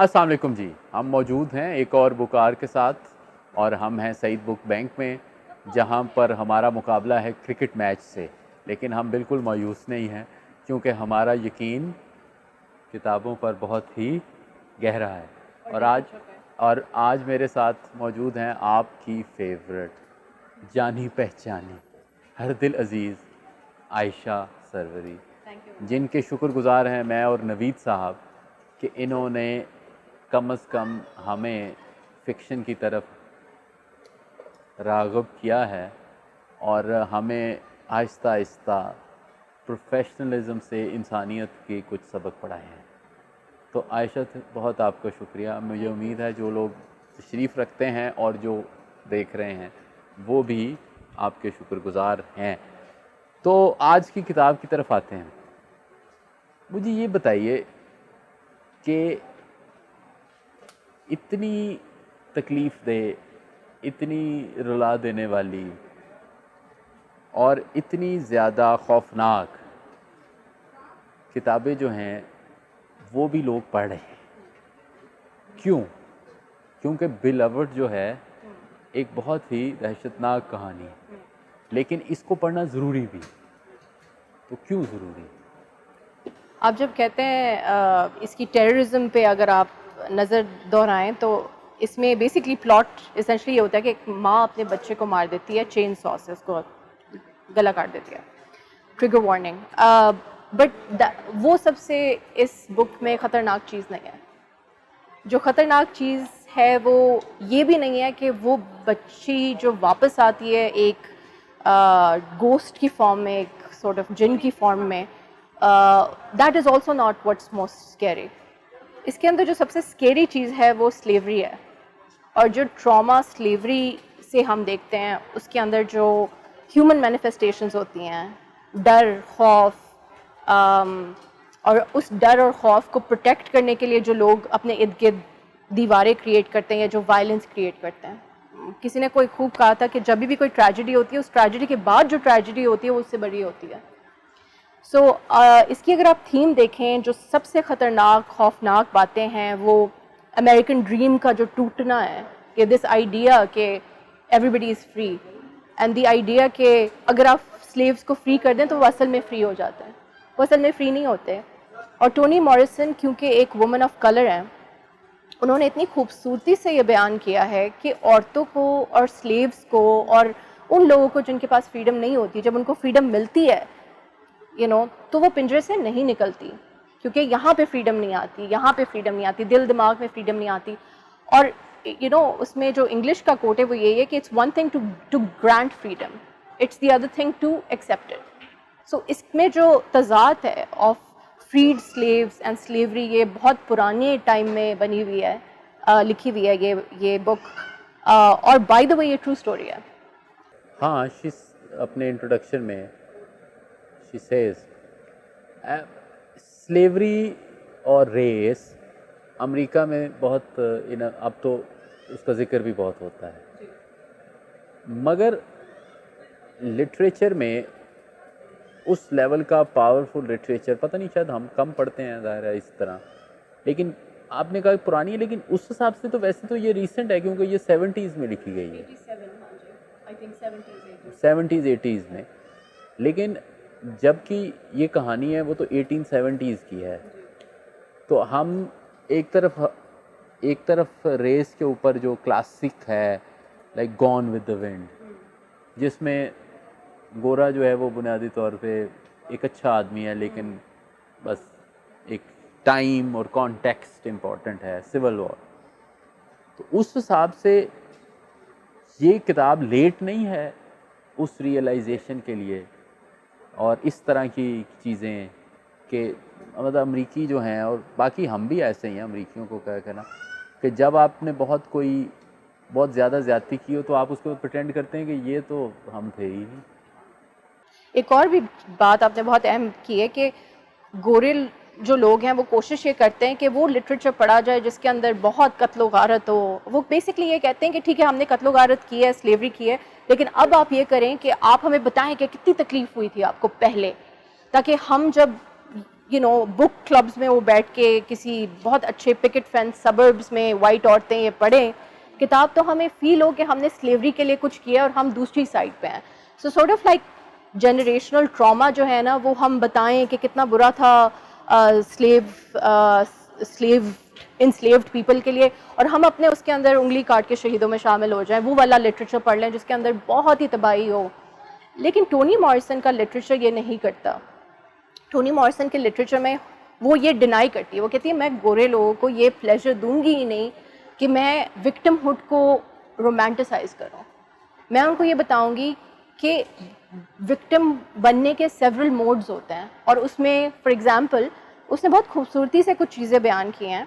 السلام علیکم جی، ہم موجود ہیں ایک اور بکار کے ساتھ اور ہم ہیں سعید بک بینک میں، جہاں پر ہمارا مقابلہ ہے کرکٹ میچ سے، لیکن ہم بالکل مایوس نہیں ہیں کیونکہ ہمارا یقین کتابوں پر بہت ہی گہرا ہے۔ اور آج میرے ساتھ موجود ہیں آپ کی فیورٹ، جانی پہچانی، ہر دل عزیز عائشہ سروری، جن کے شکر گزار ہیں میں اور نوید صاحب کہ انہوں نے کم از کم ہمیں فکشن کی طرف راغب کیا ہے اور ہمیں آہستہ آہستہ پروفیشنلزم سے انسانیت کے کچھ سبق پڑھائے ہیں۔ تو عائشہ بہت آپ کا شکریہ۔ مجھے امید ہے جو لوگ تشریف رکھتے ہیں اور جو دیکھ رہے ہیں وہ بھی آپ کے شکر گزار ہیں۔ تو آج کی کتاب کی طرف آتے ہیں۔ مجھے یہ بتائیے کہ اتنی تکلیف دہ، اتنی رلا دینے والی اور اتنی زیادہ خوفناک کتابیں جو ہیں وہ بھی لوگ پڑھ رہے ہیں، کیوں؟ کیونکہ بیلاوڈ جو ہے ایک بہت ہی دہشتناک کہانی ہے، لیکن اس کو پڑھنا ضروری بھی، تو کیوں ضروری؟ آپ جب کہتے ہیں اس کی ٹیررزم پہ اگر آپ نظر دہرائیں تو اس میں بیسکلی پلاٹ اسینشلی یہ ہوتا ہے کہ ایک ماں اپنے بچے کو مار دیتی ہے چین سو سے، اس کو گلا کاٹ دیتی ہے، ٹریگر وارننگ۔ بٹ وہ سب سے اس بک میں خطرناک چیز نہیں ہے۔ جو خطرناک چیز ہے وہ یہ بھی نہیں ہے کہ وہ بچی جو واپس آتی ہے ایک گوسٹ کی فارم میں، ایک سورٹ آف جن کی فارم میں، that is also not what's most scary. اس کے اندر جو سب سے اسکیری چیز ہے وہ سلیوری ہے، اور جو ٹراما سلیوری سے ہم دیکھتے ہیں اس کے اندر جو ہیومن مینیفیسٹیشنز ہوتی ہیں، ڈر، خوف، اور اس ڈر اور خوف کو پروٹیکٹ کرنے کے لیے جو لوگ اپنے ارد گرد دیواریں کریٹ کرتے ہیں یا جو وائلنس کریٹ کرتے ہیں۔ کسی نے کوئی خوب کہا تھا کہ جب بھی کوئی ٹریجڈی ہوتی ہے اس ٹریجڈی کے بعد جو ٹریجڈی ہوتی ہے وہ اس سے بڑی ہوتی ہے۔ سو اس کی اگر آپ تھیم دیکھیں، جو سب سے خطرناک خوفناک باتیں ہیں وہ امریکن ڈریم کا جو ٹوٹنا ہے، کہ دس آئیڈیا کہ everybody is free, and the idea کہ اگر آپ سلیوز کو فری کر دیں تو وہ اصل میں فری ہو جاتے ہیں، وہ اصل میں فری نہیں ہوتے۔ اور ٹونی موریسن کیونکہ ایک وومن آف کلر ہیں، انہوں نے اتنی خوبصورتی سے یہ بیان کیا ہے کہ عورتوں کو اور سلیوز کو اور ان لوگوں کو جن کے پاس فریڈم نہیں ہوتی، جب ان کو فریڈم ملتی ہے تو وہ پنجرے سے نہیں نکلتی، کیونکہ یہاں پہ فریڈم نہیں آتی، یہاں پہ فریڈم نہیں آتی، دل دماغ میں فریڈم نہیں آتی۔ اور اس میں جو انگلش کا کوٹ ہے وہ یہی ہے کہ it's one thing to grant freedom, it's the other thing to accept it. So اس میں جو تضاد ہے of freed slaves and slavery, یہ بہت پرانے ٹائم میں بنی ہوئی ہے، لکھی ہوئی ہے یہ بک، اور بائی دا وے یہ ٹرو اسٹوری ہے۔ ہاں، اپنے انٹروڈکشن میں she says سلیوری اور ریس امریکہ میں بہت اب تو اس کا ذکر بھی بہت ہوتا ہے، مگر لٹریچر میں اس لیول کا پاورفل لٹریچر پتہ نہیں، شاید ہم کم پڑھتے ہیں، ظاہر ہے اس طرح، لیکن آپ نے کہا پرانی ہے، لیکن اس حساب سے تو ویسے تو یہ ریسنٹ ہے کیونکہ یہ 70s میں لکھی گئی ہے، 70s 80s میں، لیکن جب کہ یہ کہانی ہے وہ تو 1870s کی ہے۔ تو ہم ایک طرف ریس کے اوپر جو کلاسک ہے لائک گون ود دا ونڈ، جس میں گورا جو ہے وہ بنیادی طور پہ ایک اچھا آدمی ہے، لیکن بس ایک ٹائم اور کانٹیکسٹ امپورٹنٹ ہے، سول وار۔ تو اس حساب سے یہ کتاب لیٹ نہیں ہے اس ریئلائزیشن کے لیے، اور اس طرح کی چیزیں کہ مطلب امریکی جو ہیں، اور باقی ہم بھی ایسے ہی ہیں امریکیوں کو کہنا کہ جب آپ نے بہت زیادہ زیادتی کی ہو تو آپ اس کو پریٹینڈ کرتے ہیں کہ یہ تو ہم تھے ہی نہیں۔ ایک اور بھی بات آپ نے بہت اہم کی ہے کہ گورے جو لوگ ہیں وہ کوشش یہ کرتے ہیں کہ وہ لٹریچر پڑھا جائے جس کے اندر بہت قتل و غارت ہو۔ وہ بیسکلی یہ کہتے ہیں کہ ٹھیک ہے ہم نے قتل و غارت کی ہے، سلیوری کی ہے، لیکن اب آپ یہ کریں کہ آپ ہمیں بتائیں کہ کتنی تکلیف ہوئی تھی آپ کو پہلے، تاکہ ہم جب یو نو بک کلبز میں وہ بیٹھ کے کسی بہت اچھے پکٹ فینس سبربس میں وائٹ عورتیں یہ پڑھیں کتاب, تو ہمیں فیل ہو کہ ہم نے سلیوری کے لیے کچھ کیا اور ہم دوسری سائڈ پہ ہیں. So sort of like generational trauma جو ہے نا وہ ہم بتائیں کہ کتنا برا تھا انسلیوڈ پیپل کے لیے, اور ہم اپنے اس کے اندر انگلی کاٹ کے شہیدوں میں شامل ہو جائیں, وہ والا لٹریچر پڑھ لیں جس کے اندر بہت ہی تباہی ہو. لیکن ٹونی مارسن کا لٹریچر یہ نہیں کرتا. ٹونی مارسن کے لٹریچر میں وہ یہ ڈینائی کرتی ہے, وہ کہتی ہے میں گورے لوگوں کو یہ پلیزر دوں گی ہی نہیں کہ میں وکٹم ہوڈ کو رومانٹیسائز کروں. میں ان کو یہ بتاؤں گی کہ وکٹم بننے کے سیورل موڈز ہوتے ہیں, اور اس میں فار ایگزامپل اس نے بہت خوبصورتی سے کچھ چیزیں بیان کی ہیں,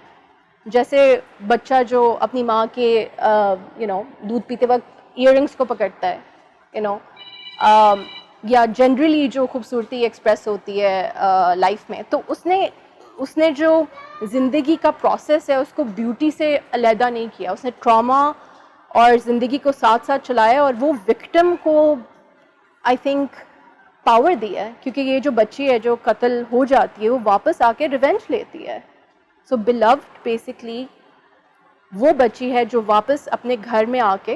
جیسے بچہ جو اپنی ماں کے دودھ پیتے وقت ایئر رنگس کو پکڑتا ہے, یا جنرلی جو خوبصورتی ایکسپریس ہوتی ہے لائف میں, تو اس نے جو زندگی کا پروسیس ہے اس کو بیوٹی سے علیحدہ نہیں کیا, اس نے ٹراما اور زندگی کو ساتھ ساتھ چلایا, اور وہ وکٹم کو آئی تھنک پاور دی ہے, کیونکہ یہ جو بچی ہے جو قتل ہو جاتی ہے وہ واپس آ کے ریونج لیتی ہے. سو بیلوڈ بیسکلی وہ بچی ہے جو واپس اپنے گھر میں آ کے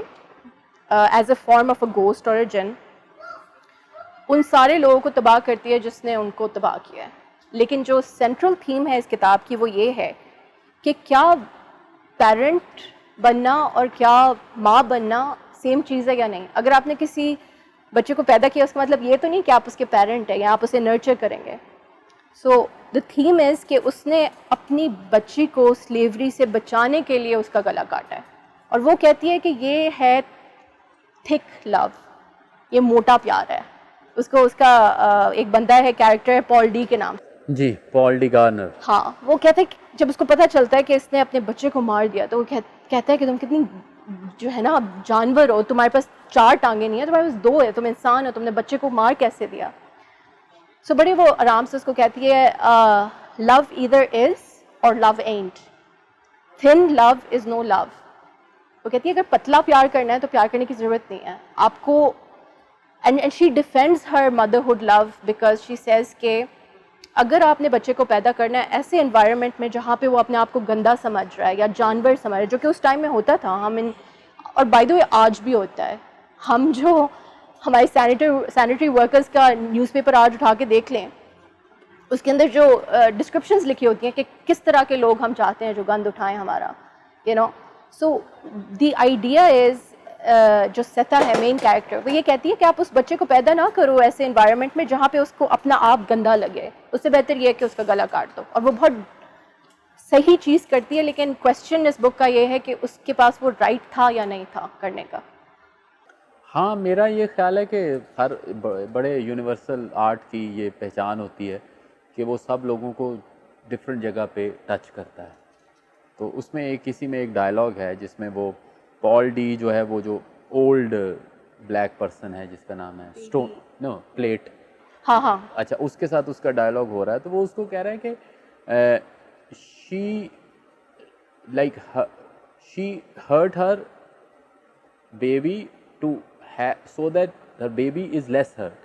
as a form of a ghost اور اے جن ان سارے لوگوں کو تباہ کرتی ہے جس نے ان کو تباہ کیا ہے. لیکن جو سینٹرل تھیم ہے اس کتاب کی وہ یہ ہے کہ کیا پیرنٹ بننا اور کیا ماں بننا سیم چیز ہے یا نہیں. اگر آپ نے کسی بچے کو پیدا کیا اس کا مطلب یہ تو نہیں کہ آپ اس کے پیرنٹ ہیں یا آپ اسے نرچر کریں گے. سو دا تھیم از کہ اس نے اپنی بچی کو سلیوری سے بچانے کے لیے اس کا گلا کاٹا ہے, اور وہ کہتی ہے کہ یہ ہے تھک لو, یہ موٹا پیار ہے. اس کا ایک بندہ ہے کیریکٹر ہے پال ڈی کے نام, جی پال ڈی گارنر. ہاں وہ کہتے ہیں جب اس کو پتہ چلتا ہے کہ اس نے اپنے بچے کو مار دیا تو وہ کہتا ہے کہ تم کتنی جو ہے نا جانور ہو, تمہارے پاس 4 ٹانگیں نہیں ہیں, تمہارے پاس 2 ہے, تم انسان ہو, تم نے بچے کو مار کیسے دیا. سو بڑے وہ آرام سے اس کو کہتی ہے لو ایدر از اور لو اینٹ, تھن لو از نو لو. وہ کہتی ہے اگر پتلا پیار کرنا ہے تو پیار کرنے کی ضرورت نہیں ہے آپ کو. And she defends her motherhood love because she says کہ اگر آپ نے بچے کو پیدا کرنا ہے ایسے انوائرمنٹ میں جہاں پہ وہ اپنے آپ کو گندا سمجھ رہا ہے یا جانور سمجھ رہا ہے, جو کہ اس ٹائم میں ہوتا تھا, اور بائی دا وے آج بھی ہوتا ہے. ہم جو ہمارے سینیٹری ورکرز کا نیوز پیپر آج اٹھا کے دیکھ لیں, اس کے اندر جو ڈسکرپشنز لکھی ہوتی ہیں کہ کس طرح کے لوگ ہم چاہتے ہیں جو گند اٹھائیں ہمارا, سو دی آئیڈیا از جو سیتا ہے مین کیریکٹر, وہ یہ کہتی ہے کہ آپ اس بچے کو پیدا نہ کرو ایسے انوائرمنٹ میں جہاں پہ اس کو اپنا آپ گندا لگے, اس سے بہتر یہ ہے کہ اس کا گلا کاٹ دو. اور وہ بہت صحیح چیز کرتی ہے, لیکن کوشچن اس بک کا یہ ہے کہ اس کے پاس وہ رائٹ تھا یا نہیں تھا کرنے کا. ہاں میرا یہ خیال ہے کہ ہر بڑے یونیورسل آرٹ کی یہ پہچان ہوتی ہے کہ وہ سب لوگوں کو ڈفرینٹ جگہ پہ ٹچ کرتا ہے. تو اس میں کسی میں ایک ڈائلاگ ہے جس میں وہ پال ڈی جو ہے وہ جو اولڈ بلیک پرسن ہے جس کا نام ہے پلیٹ, ہاں ہاں اچھا, اس کے ساتھ اس کا ڈائلاگ ہو رہا ہے, تو وہ اس کو کہہ رہا ہے کہ she hurt her baby too so that her baby is less hurt.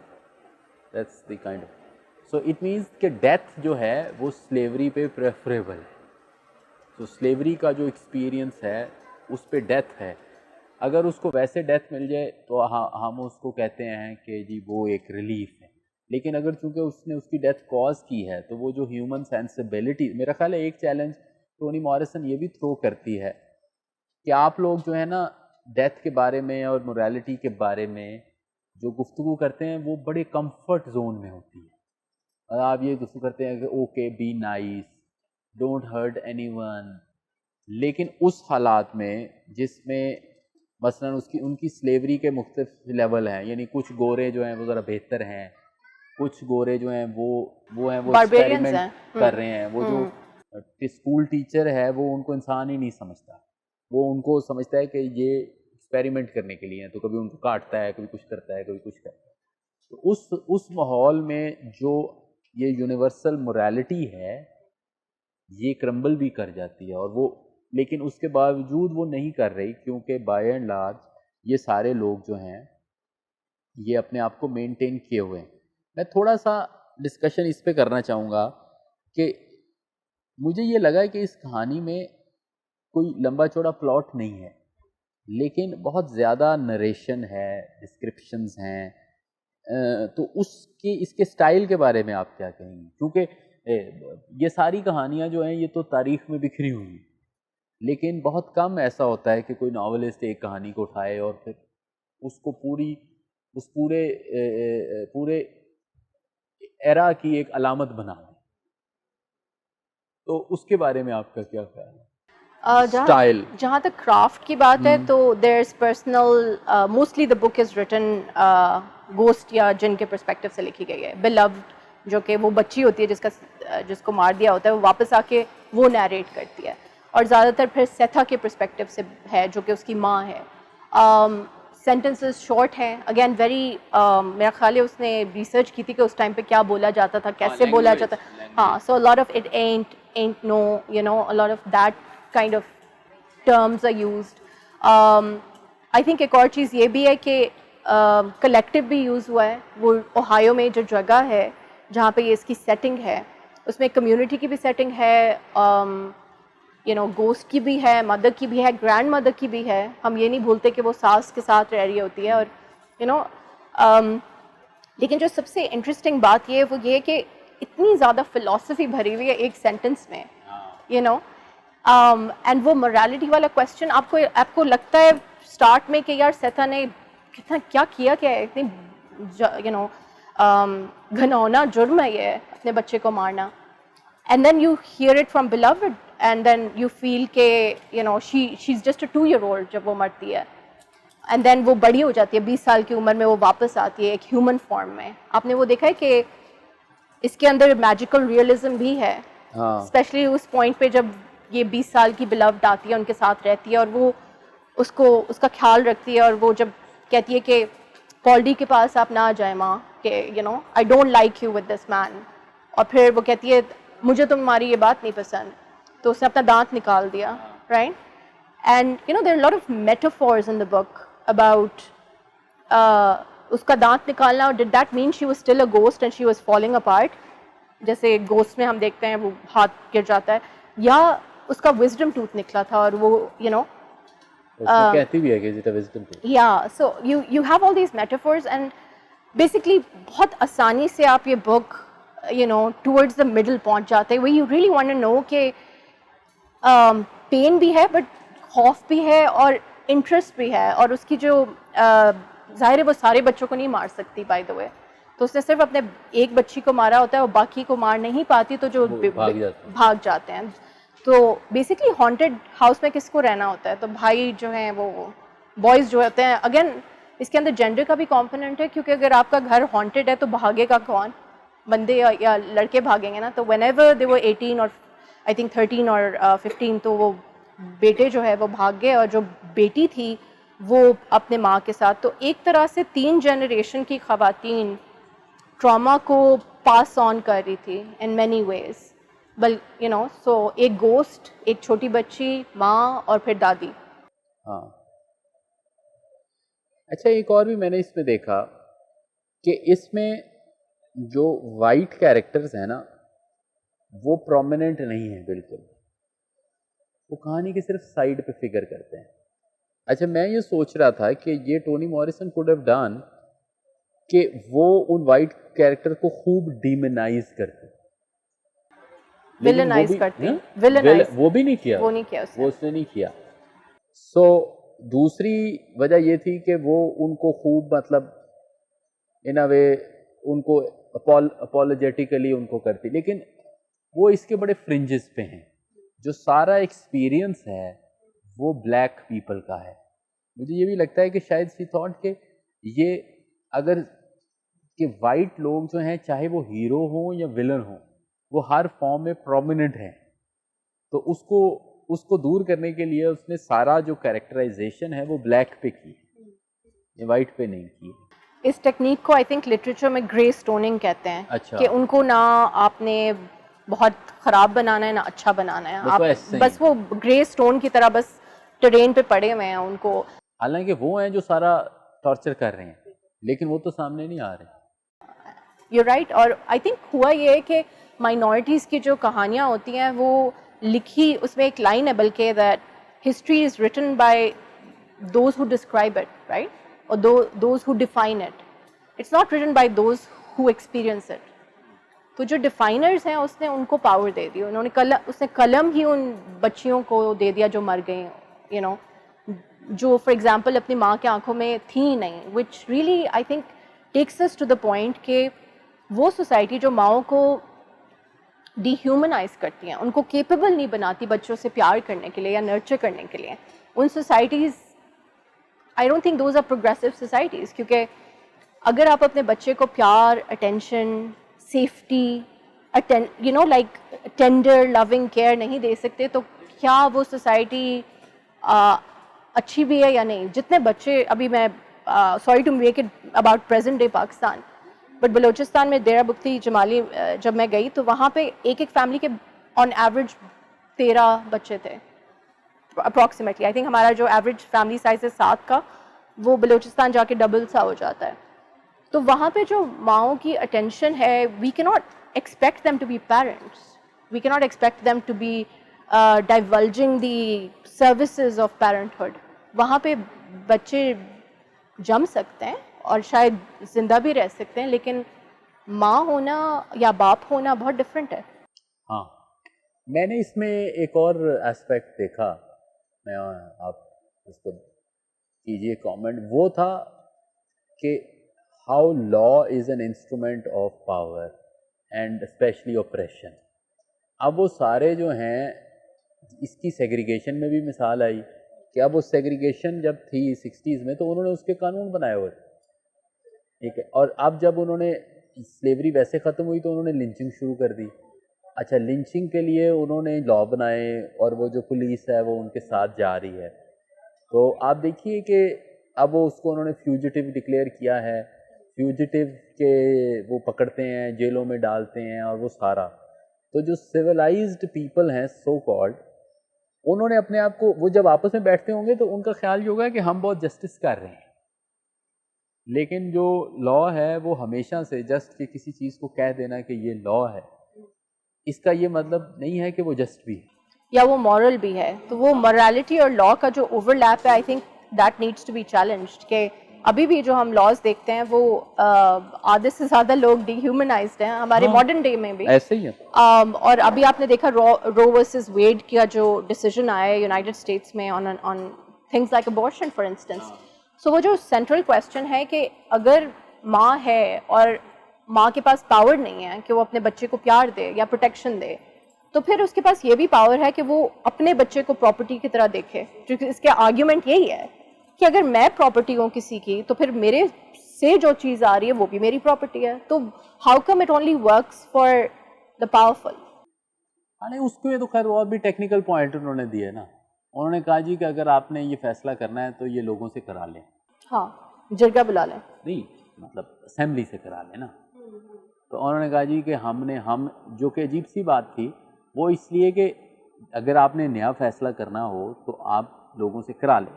That's the kind of, so it means کہ ڈیتھ جو ہے وہ سلیوری پہ پریفریبل ہے. تو سلیوری کا جو ایکسپیرئنس ہے اس پہ ڈیتھ ہے, اگر اس کو ویسے ڈیتھ مل جائے تو ہم اس کو کہتے ہیں کہ جی وہ ایک ریلیف ہے. لیکن اگر چونکہ اس نے اس کی ڈیتھ کاز کی ہے تو وہ جو ہیومن سینسیبلٹی, میرا خیال ہے ایک چیلنج ٹونی مارسن یہ بھی تھرو کرتی ہے کہ آپ لوگ جو ہے نا ڈیتھ کے بارے میں اور موریلٹی کے بارے میں جو گفتگو کرتے ہیں وہ بڑے کمفرٹ زون میں ہوتی ہے. اور آپ یہ گفتگو کرتے ہیں کہ okay be nice, don't hurt anyone, لیکن اس حالات میں جس میں مثلا ان کی سلیوری کے مختلف لیول ہیں, یعنی کچھ گورے جو ہیں وہ ذرا بہتر ہیں, کچھ گورے جو ہیں وہ ایکسپیریمنٹ کر رہے ہیں. وہ جو اسکول ٹیچر ہے وہ ان کو انسان ہی نہیں سمجھتا, وہ ان کو سمجھتا ہے کہ یہ ایکسپیریمنٹ کرنے کے لیے ہیں, تو کبھی ان کو کاٹتا ہے, کبھی کچھ کرتا ہے, کبھی کچھ کرتا ہے. تو اس ماحول میں جو یہ یونیورسل موریلٹی ہے یہ کرمبل بھی کر جاتی ہے, اور وہ لیکن اس کے باوجود وہ نہیں کر رہی کیونکہ بائی اینڈ لارج یہ سارے لوگ جو ہیں یہ اپنے آپ کو مینٹین کیے ہوئے ہیں. میں تھوڑا سا ڈسکشن اس پہ کرنا چاہوں گا کہ مجھے یہ لگا کہ اس کہانی میں کوئی لمبا چوڑا پلاٹ نہیں ہے، لیکن بہت زیادہ نریشن ہے، ڈسکرپشنز ہیں. تو اس کے سٹائل کے بارے میں آپ کیا کہیں گے؟ کیونکہ یہ ساری کہانیاں جو ہیں یہ تو تاریخ میں بکھری ہوئی ہیں، لیکن بہت کم ایسا ہوتا ہے کہ کوئی ناولسٹ ایک کہانی کو اٹھائے اور پھر اس کو پورے ایرا کی ایک علامت بنا دے. تو اس کے بارے میں آپ کا کیا خیال ہے؟ سٹائل جہاں تک کرافٹ کی بات ہے تو there is personal, mostly the book is written ghost یا جن کے پرسپیکٹو سے لکھی گئی ہے. بیلوڈ جو کہ وہ بچی ہوتی ہے جس کو مار دیا ہوتا ہے، وہ واپس آ کے وہ نیریٹ کرتی ہے، اور زیادہ تر پھر سیتھا کے پرسپیکٹو سے ہے جو کہ اس کی ماں ہے. سینٹنسز شارٹ ہیں، اگین ویری، میرا خیال ہے اس نے ریسرچ کی تھی کہ اس ٹائم پہ کیا بولا جاتا تھا، کیسے بولا جاتا. ہاں، so lot of it ain't no, you know, a lot of that kind of terms are used. I think ایک اور چیز یہ بھی ہے کہ کلیکٹیو بھی یوز ہوا ہے. وہ اوہایو میں جو جگہ ہے جہاں پہ یہ اس کی سیٹنگ ہے، اس میں کمیونٹی کی بھی سیٹنگ ہے، گوسٹ کی بھی ہے، مدر کی بھی ہے، گرینڈ مدر کی بھی ہے. ہم یہ نہیں بھولتے کہ وہ ساس کے ساتھ رہ رہی ہوتی ہے. اور لیکن جو سب سے انٹرسٹنگ بات یہ ہے وہ یہ ہے کہ اتنی زیادہ فلاسفی بھری ہوئی ہے ایک سینٹنس میں، اینڈ وہ morality والا کویشچن آپ کو لگتا ہے اسٹارٹ میں کہ یار سیتھا نے کتنا کیا ہے، اتنی گھنونا جرم ہے یہ اپنے بچے کو مارنا. And then you hear it from beloved and then you feel کہ she is just a 2-year-old جب وہ مرتی ہے. اینڈ دین وہ بڑی ہو جاتی ہے، 20 سال کی عمر میں وہ واپس آتی ہے ایک ہیومن فارم میں. آپ نے وہ دیکھا ہے کہ اس کے اندر میجیکل ریئلزم بھی ہے، اسپیشلی اس پوائنٹ پہ جب یہ 20 سال کی بلوڈ آتی ہے، ان کے ساتھ رہتی ہے اور وہ اس کا خیال رکھتی ہے، اور وہ جب کہتی ہے کہ پالڈی کے پاس آپ نہ آ جائیں ماں، کہ I don't like you with this man, اور پھر وہ کہتی ہے مجھے تمہاری یہ بات نہیں پسند، تو اس نے اپنا دانت نکال دیا، right. And there are a lot of metaphors in the book about اس کا دانت نکالنا. Did that mean she was still a ghost and she was falling apart? جیسے گوسٹ میں ہم دیکھتے ہیں وہ ہاتھ گر جاتا ہے، یا اس کا وزڈم ٹوتھ نکلا تھا اور وہ کہتی بھی ہے کہ it wisdom tooth. So you have all these metaphors, and basically بہت آسانی سے آپ یہ بک ٹورڈز دا مڈل پہنچ جاتے ہیں. وہ you really want to know کہ پین بھی ہے بٹ خوف بھی ہے اور انٹرسٹ بھی ہے. اور اس کی جو ظاہر ہے وہ سارے بچوں کو نہیں مار سکتی بائی دا وے، تو اس نے صرف اپنے ایک بچی کو مارا ہوتا ہے اور باقی کو مار نہیں پاتی، تو جو بھاگ جاتے ہیں. تو بیسکلی ہانٹیڈ ہاؤس میں کس کو رہنا ہوتا ہے؟ تو بھائی جو ہیں وہ بوائز جو ہوتے ہیں. اگین اس کے اندر جینڈر کا بھی کمپوننٹ ہے، کیونکہ اگر آپ کا گھر ہانٹیڈ ہے تو بھاگے گا کون؟ بندے یا لڑکے بھاگیں گے نا. تو وین ایور دے ور 18 اور آئی تھنک 13 اور 15، تو وہ بیٹے جو ہے وہ بھاگ گئے، اور جو بیٹی تھی وہ اپنے ماں کے ساتھ. تو ایک طرح سے 3 جنریشن کی خواتین ٹراما کو پاس آن کر رہی تھی ان مینی ویز. سو ایک گوسٹ، ایک چھوٹی بچی، ماں، اور پھر دادی. ہاں اچھا، ایک اور بھی میں نے اس میں دیکھا کہ اس میں جو وائٹ کیریکٹرز ہیں نا وہ پرومیننٹ نہیں ہیں بالکل، وہ کہانی کے صرف سائڈ پہ فگر کرتے ہیں. اچھا، میں یہ سوچ رہا تھا کہ یہ Tony Morrison could have done کہ وہ ان وائٹ کیریکٹر کو خوب ڈیمنائز کرتے، ویلنائز کرتی، وہ بھی نہیں کیا، وہ اس نے نہیں کیا. سو دوسری وجہ یہ تھی کہ وہ ان کو خوب مطلب ان اے وے ان کو اپولوجیٹیکلی ان کو کرتی، لیکن وہ اس کے بڑے فرنجز پہ ہیں. جو سارا ایکسپیرئنس ہے وہ بلیک پیپل کا ہے. مجھے یہ بھی لگتا ہے کہ شاید سی تھاٹ کہ یہ اگر کہ وائٹ لوگ جو ہیں چاہے وہ ہیرو ہوں یا ولن ہوں وہ ہر فارم میں پرومیننٹ ہیں، تو اس کو دور کرنے کے لیے اس نے سارا جو کیریکٹرائزیشن ہے وہ بلیک پہ کی، یہ وائٹ پہ نہیں کی. اس ٹیکنیک کو آئی تھنک لٹریچر میں گرے اسٹوننگ کہتے ہیں. اچھا. کہ ان کو نہ آپ نے بہت خراب بنانا ہے نہ اچھا بنانا ہے، آپ بس وہ گرے اسٹون کی طرح بس ٹرین پہ پڑے ہوئے ہیں ان کو. حالانکہ وہ ہیں جو سارا ٹارچر کر رہے ہیں لیکن وہ تو سامنے نہیں آ رہے. You right. اور آئی تھنک ہوا یہ ہے کہ مائنورٹیز کی جو کہانیاں ہوتی ہیں وہ لکھی, اس میں ایک لائن ہے بلکہ that history is written by those who describe it, right, اور those who define it, it's not written by those who experience it. تو جو ڈیفائنرز ہیں اس نے ان کو پاور دے دی, انہوں نے اس نے قلم ہی ان بچیوں کو دے دیا جو مر گئیں, یو نو, جو فار ایگزامپل اپنی ماں کے آنکھوں میں تھیں نہیں, which really I think takes us to the point کہ وہ سوسائٹی جو ماؤں کو ڈی ہیومنائز کرتی ہیں, ان کو کیپیبل نہیں بناتی بچوں سے پیار کرنے کے لیے یا نرچر کرنے کے لیے, ان societies I don't think those are progressive societies. کیونکہ اگر آپ اپنے بچے کو پیار, attention, safety, you know like tender loving care نہیں دے سکتے تو کیا وہ سوسائٹی اچھی بھی ہے یا نہیں. جتنے بچے ابھی میں sorry to make it about present day Pakistan, but Balochistan میں ڈیرہ بگٹی جمالی جب میں گئی تو وہاں پہ ایک فیملی کے آن ایوریج 13 بچے تھے اپروکسیمیٹلی. آئی تھنک ہمارا جو ایوریج فیملی سائز ہے 7 کا, وہ بلوچستان جا کے ڈبل سا ہو جاتا ہے. تو وہاں پہ جو ماؤں کی اٹینشن ہے, we can not expect them to be parents, we can not expect them to be divulging the services of parenthood. وہاں پہ بچے جم سکتے ہیں اور شاید زندہ بھی رہ سکتے ہیں, لیکن ماں ہونا یا باپ ہونا بہت ڈفرینٹ ہے. ہاں, میں نے اس میں ایک اور اسپیکٹ دیکھا, میں آپ اس کو کیجیے کامنٹ, وہ تھا کہ how law is an instrument of power and especially operation. اب وہ سارے جو ہیں, اس کی سیگریگیشن میں بھی مثال آئی کہ اب وہ سیگریگیشن جب تھی 60s میں تو انہوں نے اس کے قانون بنائے ہوئے, ٹھیک ہے, اور اب جب انہوں نے سلیوری ویسے ختم ہوئی تو انہوں نے لنچنگ شروع کر دی. اچھا, لنچنگ کے لیے انہوں نے لا بنائے اور وہ جو پولیس ہے وہ ان کے ساتھ جا رہی ہے. تو آپ دیکھیے کہ اب وہ اس کو انہوں نے فیوجیٹیو ڈکلیئر کیا ہے, فیوجیٹیو کے وہ پکڑتے ہیں, جیلوں میں ڈالتے ہیں اور وہ سارا. تو جو سویلائزڈ پیپل ہیں سو کالڈ, انہوں نے اپنے آپ کو, وہ جب آپس میں بیٹھتے ہوں گے تو ان کا خیال یہ ہوگا کہ ہم بہت جسٹس کر رہے ہیں, لیکن جو لا ہے وہ ہمیشہ سے جسٹ کہ کسی چیز کو کہہ دینا کہ یہ لا ہے, اس کا یہ مطلب نہیں ہے کہ وہ جسٹ بھی ہے یا وہ مورل بھی ہے. تو وہ مورالٹی اور لا کا جو اوور لیپ ہے, I think that needs to be challenged. کہ ابھی بھی جو ہم لاز دیکھتے ہیں وہ آدھے سے زیادہ لوگ ڈی ہیومنائزڈ ہیں ہمارے ماڈرن ڈے میں بھی, ایسے ہی ہے. اور ابھی آپ نے دیکھا رو ورسز ویڈ کا جو ڈیسیجن آیا ہے یونائٹڈ اسٹیٹس میں on things like abortion for instance. So وہ جو سینٹرل کویسچن ہے کہ اگر ماں ہے اور ماں کے پاس پاور نہیں ہے کہ وہ اپنے بچے کو پیار دے یا پروٹیکشن دے, تو پھر اس کے پاس یہ بھی پاور ہے کہ وہ اپنے بچے کو پراپرٹی کی طرح دیکھے. کیونکہ اس کے آرگیومنٹ یہی ہے کہ اگر میں پراپرٹی ہوں کسی کی تو پھر میرے سے جو چیز آ رہی ہے وہ بھی میری پراپرٹی ہے. تو how come it only works for the powerful. نہیں, اس کے تو خیر اور بھی ٹیکنیکل پوائنٹ انہوں نے دیے نا. انہوں نے کہا جی کہ اگر آپ نے یہ فیصلہ کرنا ہے تو یہ لوگوں سے کرا لیں. ہاں, جرگہ بلا لیں. نہیں, مطلب اسمبلی سے کرا لیں نا. تو انہوں نے کہا جی کہ ہم جو کہ عجیب سی بات تھی, وہ اس لیے کہ اگر آپ نے نیا فیصلہ کرنا ہو تو آپ لوگوں سے کرا لیں,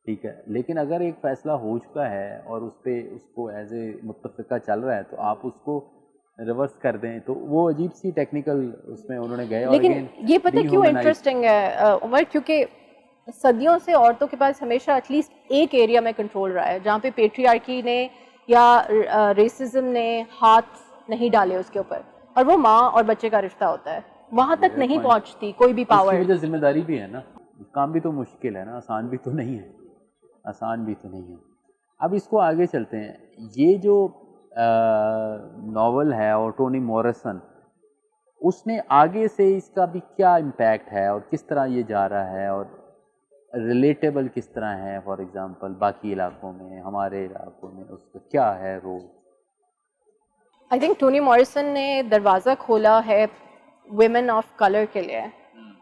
ٹھیک ہے, لیکن اگر ایک فیصلہ ہو چکا ہے اور اس کو ایز اے متفقہ چل رہا ہے تو آپ اس کو ریورس کر دیں. تو وہ عجیب سی ٹیکنیکل اس میں انہوں نے گئے. اور لیکن یہ پتہ کیوں انٹرسٹنگ ہے عمر, کیونکہ صدیوں سے عورتوں کے پاس ہمیشہ ایٹ لیسٹ ایک ایریا میں کنٹرول رہا ہے جہاں پہ پیٹریارکی نے یا ریسزم نے ہاتھ نہیں ڈالے اس کے اوپر, اور وہ ماں اور بچے کا رشتہ ہوتا ہے, وہاں تک نہیں پہنچتی کوئی بھی پاور. اس کی وجہ ذمہ داری بھی ہے نا, کام بھی تو مشکل ہے نا, آسان بھی تو نہیں ہے, آسان بھی تو نہیں ہے. اب اس کو آگے چلتے ہیں. یہ جو ناول ہے اور ٹونی موریسن, اس نے آگے سے اس کا بھی کیا امپیکٹ ہے اور کس طرح یہ جا رہا ہے اور ریلیٹیبل کس طرح ہے, فار ایگزامپل باقی علاقوں میں, ہمارے علاقوں میں اس کا کیا ہے role? I think Toni Morrison نے دروازہ کھولا ہے ویمن آف کلر کے لیے,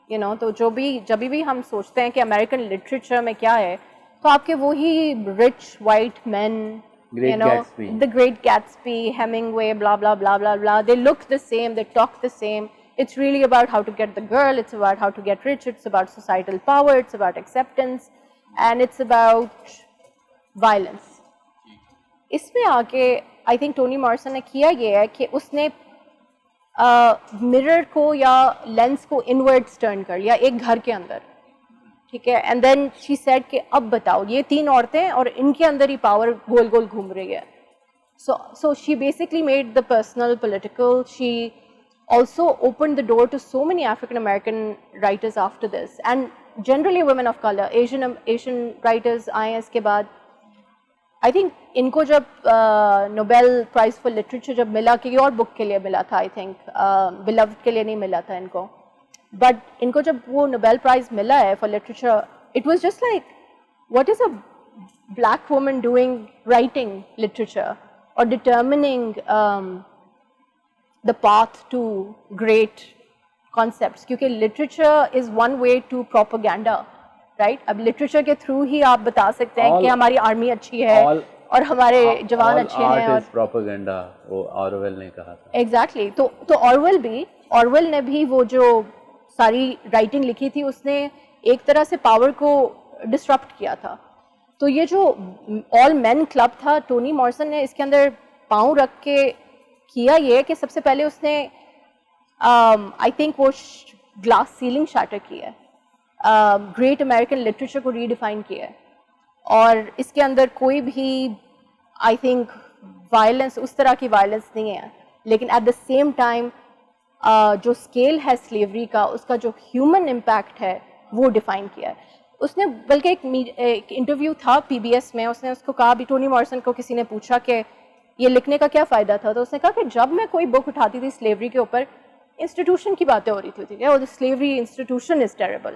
یو نو. تو جب بھی ہم سوچتے ہیں کہ امریکن لٹریچر میں کیا ہے, تو آپ کے وہی rich white man, you know, the Great Gatsby, Hemingway, blah blah blah blah blah, they look the same, they talk the same. It's really about how to get the girl, it's about how to get rich, it's about societal power, it's about acceptance, and it's about violence. اس میں آ کے آئی think Tony Morrison نے کیا یہ ہے کہ اس نے mirror کو یا lens کو inwards turn کر لیا ایک گھر کے اندر, ٹھیک ہے, and then she said کہ اب بتاؤ یہ 3 عورتیں اور ان کے اندر ہی پاور گول گول گھوم رہی ہے. So she basically made the personal political. She also opened the door to so many African American writers after this, and generally women of color, Asian writers آئے ہیں اس کے بعد. I think ان کو جب نوبیل پرائز فار لٹریچر جب ملا, کہ اور بک کے لیے ملا تھا, آئی تھنک بلوڈ کے لیے نہیں ملا تھا ان کو, بٹ ان کو جب وہ نوبیل پرائز ملا ہے for literature, it was just like what is a black woman doing writing literature or determining the path to great concepts, کیونکہ literature is one way to propaganda, right? اب literature کے through ہی آپ بتا سکتے ہیں کہ ہماری آرمی اچھی ہے اور ہمارے جوان اچھے ہیں. اور propaganda وہ آرویل نے کہا تھا. ایگزیکٹلی. تو آرویل نے بھی وہ جو ساری رائٹنگ لکھی تھی اس نے ایک طرح سے پاور کو ڈسرپٹ کیا تھا. تو یہ جو آل مین کلب تھا, ٹونی مارسن نے اس کے اندر پاؤں رکھ کے کیا یہ کہ سب سے پہلے اس نے آئی تھنک وہ گلاس سیلنگ شیٹر کی ہے, گریٹ امریکن لٹریچر کو ریڈیفائن کیا ہے, اور اس کے اندر کوئی بھی آئی تھنک وائلنس, اس طرح کی وائلنس نہیں ہے, لیکن ایٹ دا سیم ٹائم جو اسکیل ہے سلیوری کا, اس کا جو ہیومن امپیکٹ ہے وہ ڈیفائن کیا ہے. اس نے بلکہ ایک انٹرویو تھا پی بی ایس میں, اس نے اس کو کہا, بھی ٹونی مارسن کو کسی نے پوچھا کہ یہ لکھنے کا کیا فائدہ تھا, تو اس نے کہا کہ جب میں کوئی بک اٹھاتی تھی سلیوری کے اوپر, انسٹیٹیوشن کی باتیں ہو رہی تھی, اور slavery institution is terrible,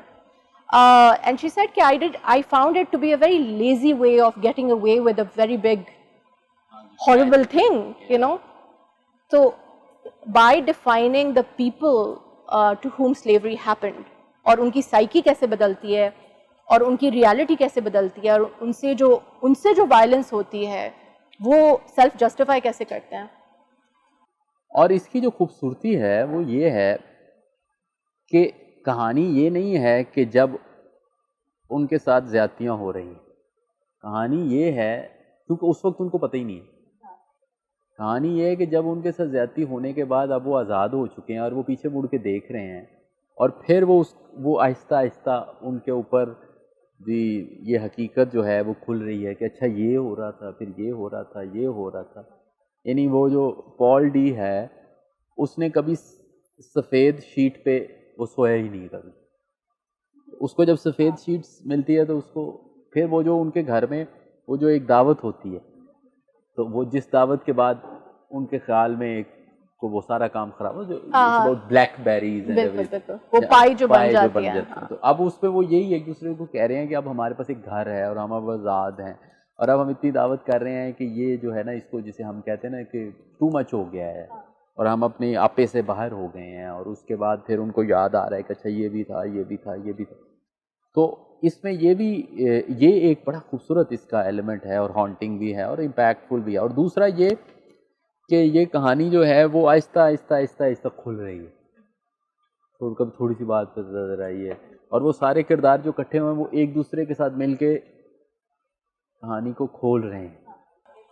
and she said کہ I found it to be a very lazy way of getting away with a very big horrible thing, you know. So by defining the people to whom slavery happened, اور ان کی psyche کیسے بدلتی ہے اور ان کی reality کیسے بدلتی ہے, اور ان سے جو وائلنس ہوتی ہے وہ سیلف جسٹیفائی کیسے کرتے ہیں. اور اس کی جو خوبصورتی ہے وہ یہ ہے کہ کہانی یہ نہیں ہے کہ جب ان کے ساتھ زیادتیاں ہو رہی ہیں, کہانی یہ ہے, کیونکہ اس وقت ان کو پتہ ہی نہیں ہے, کہانی یہ ہے کہ جب ان کے ساتھ زیادتی ہونے کے بعد اب وہ آزاد ہو چکے ہیں اور وہ پیچھے مڑ کے دیکھ رہے ہیں, اور پھر وہ آہستہ آہستہ ان کے اوپر بھی یہ حقیقت جو ہے وہ کھل رہی ہے کہ اچھا یہ ہو رہا تھا, پھر یہ ہو رہا تھا, یہ ہو رہا تھا. یعنی وہ جو پال ڈی ہے اس نے کبھی سفید شیٹ پہ وہ سویا ہی نہیں کبھی. اس کو جب سفید شیٹس ملتی ہے تو اس کو پھر وہ جو ان کے گھر میں وہ جو ایک دعوت ہوتی ہے, تو وہ جس دعوت کے بعد ان کے خیال میں ایک کو وہ سارا کام خراب ہو, جو بلیک بیریز وہ پائی جو بن جاتی ہے. تو اب اس پہ وہ یہی ایک دوسرے کو کہہ رہے ہیں کہ اب ہمارے پاس ایک گھر ہے اور ہم اب آزاد ہیں, اور اب ہم اتنی دعوت کر رہے ہیں کہ یہ جو ہے نا, اس کو جسے ہم کہتے ہیں نا کہ ٹو مچ ہو گیا ہے, اور ہم اپنے آپے سے باہر ہو گئے ہیں, اور اس کے بعد پھر ان کو یاد آ رہا ہے کہ اچھا یہ بھی تھا, یہ بھی تھا, یہ بھی تھا. تو اس میں یہ ایک بڑا خوبصورت اس کا ایلیمنٹ ہے, اور ہانٹنگ بھی ہے اور امپیکٹفل بھی ہے. اور دوسرا یہ کہ یہ کہانی جو ہے وہ آہستہ آہستہ آہستہ آہستہ کھل رہی ہے, کبھی تھوڑی سی بات پہ نظر آئی ہے, اور وہ سارے کردار جو اکٹھے ہوئے ہیں وہ ایک دوسرے کے ساتھ مل کے کہانی کو کھول رہے ہیں.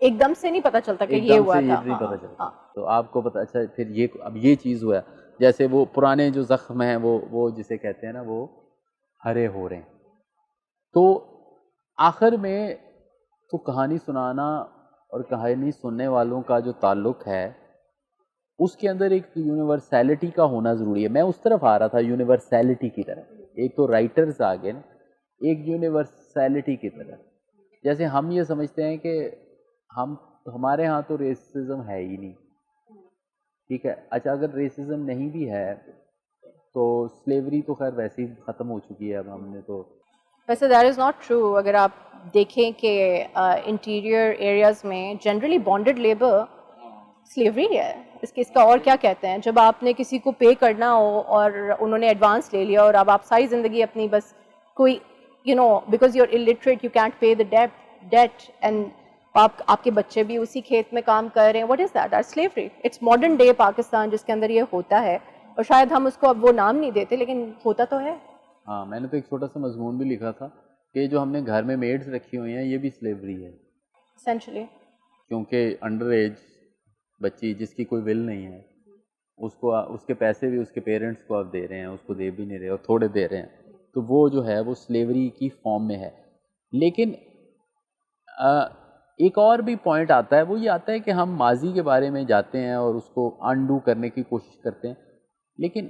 ایک دم سے نہیں پتہ چلتا کہ یہ ہوا تھا, نہیں پتہ چلتا. تو آپ کو پتہ, اچھا پھر اب یہ چیز ہوا, جیسے وہ پرانے جو زخم ہیں وہ جسے کہتے ہیں نا وہ ہرے ہو رہے ہیں. تو آخر میں تو کہانی سنانا اور کہانی سننے والوں کا جو تعلق ہے اس کے اندر ایک یونیورسیلٹی کا ہونا ضروری ہے. میں اس طرف آ رہا تھا, یونیورسیلٹی کی طرف. ایک تو رائٹرز آگے نا, ایک یونیورسیلٹی کی طرف. جیسے ہم یہ سمجھتے ہیں کہ ہمارے ہاں تو ریسزم ہے ہی نہیں, ٹھیک ہے, اچھا اگر ریسزم نہیں بھی ہے تو سلیوری تو خیر ویسے ہی ختم ہو چکی ہے. اب ہم نے تو ویسے دیٹ از ناٹ ٹرو. اگر آپ دیکھیں کہ انٹیریئر ایریاز میں جنرلی بانڈڈ لیبر سلیوری ہے. اس کا اور کیا کہتے ہیں, جب آپ نے کسی کو پے کرنا ہو اور انہوں نے ایڈوانس لے لیا, اور اب آپ ساری زندگی اپنی بس کوئی because you are illiterate you can't pay the debt and آپ کے بچے بھی اسی کھیت میں کام کر رہے ہیں. what is that? That's slavery. It's modern day Pakistan جس کے اندر یہ ہوتا ہے, اور شاید ہم اس کو اب وہ نام نہیں دیتے لیکن ہوتا تو ہے. ہاں, میں نے تو ایک چھوٹا سا مضمون بھی لکھا تھا کہ جو ہم نے گھر میں میڈز رکھی ہوئی ہیں یہ بھی سلیوری ہے essentially, کیونکہ انڈر ایج بچی جس کی کوئی ول نہیں ہے اس کو اس کے پیسے بھی اس کے پیرنٹس کو آپ دے رہے ہیں, اس کو دے بھی نہیں رہے اور تھوڑے دے رہے ہیں, تو وہ جو ہے وہ سلیوری کی فارم میں ہے. لیکن ایک اور بھی پوائنٹ آتا ہے, وہ یہ آتا ہے کہ ہم ماضی کے بارے میں جاتے ہیں اور اس کو انڈو کرنے کی کوشش کرتے ہیں, لیکن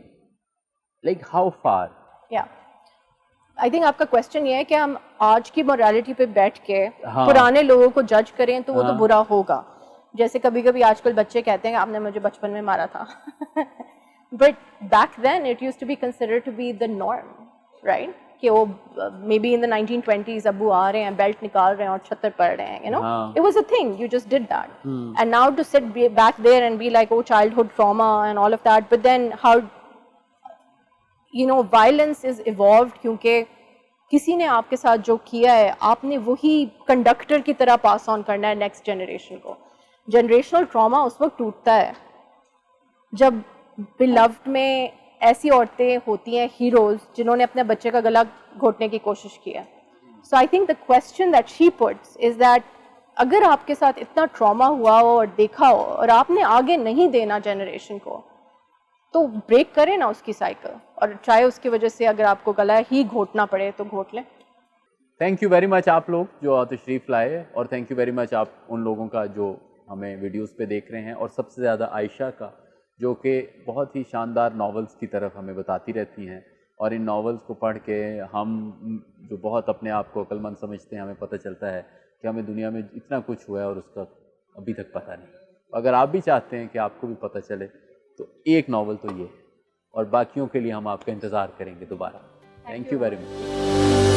لائک ہاؤ فار. یا آئی تھنک آپ کا کوشچن یہ ہے کہ ہم آج کی موریلٹی پہ بیٹھ کے ہاں. پرانے لوگوں کو جج کریں تو وہ تو ہاں. برا ہوگا. جیسے کبھی کبھی آج کل بچے کہتے ہیں کہ آپ نے مجھے بچپن میں مارا تھا, but back then it used to be considered to be the norm, right, کہ وہ may be in the 1920s ابو آ رہے ہیں, بیلٹ نکال رہے ہیں اور چھتر پڑھ رہے ہیں, you know, it was a thing, you just did that. And now to sit back there and be like oh childhood trauma and all of that, but then how you know violence is evolved, کیونکہ کسی نے آپ کے ساتھ جو کیا ہے آپ نے وہی کنڈکٹر کی طرح پاس آن کرنا ہے نیکسٹ جنریشن کو. جنریشنل ٹراما اس وقت ٹوٹتا ہے جب بلوڈ میں ایسی عورتیں ہوتی ہیں, ہیروز, جنہوں نے اپنے بچے کا گلا گھوٹنے کی کوشش کی ہے. So I think the question that she puts is that اگر آپ کے ساتھ اتنا ٹراما ہوا ہو اور دیکھا ہو اور آپ نے آگے نہیں دینا جنریشن کو, تو بریک کریں نا اس کی سائیکل, اور چاہے اس کی وجہ سے اگر آپ کو گلا ہی گھوٹنا پڑے تو گھوٹ لیں. تھینک یو ویری مچ آپ لوگ جو تشریف لائے, اور تھینک یو ویری مچ آپ ان لوگوں کا جو ہمیں ویڈیوز پہ دیکھ رہے ہیں, اور سب سے زیادہ عائشہ کا جو کہ بہت ہی شاندار ناولز کی طرف ہمیں بتاتی رہتی ہیں, اور ان ناولز کو پڑھ کے ہم جو بہت اپنے آپ کو عقل مند سمجھتے ہیں, ہمیں پتہ چلتا ہے کہ ہمیں دنیا میں اتنا کچھ ہوا ہے اور اس کا ابھی تک پتہ نہیں. اگر آپ بھی چاہتے ہیں کہ آپ کو بھی پتہ چلے تو ایک ناول تو یہ ہے, اور باقیوں کے لیے ہم آپ کا انتظار کریں گے دوبارہ. Thank you very much.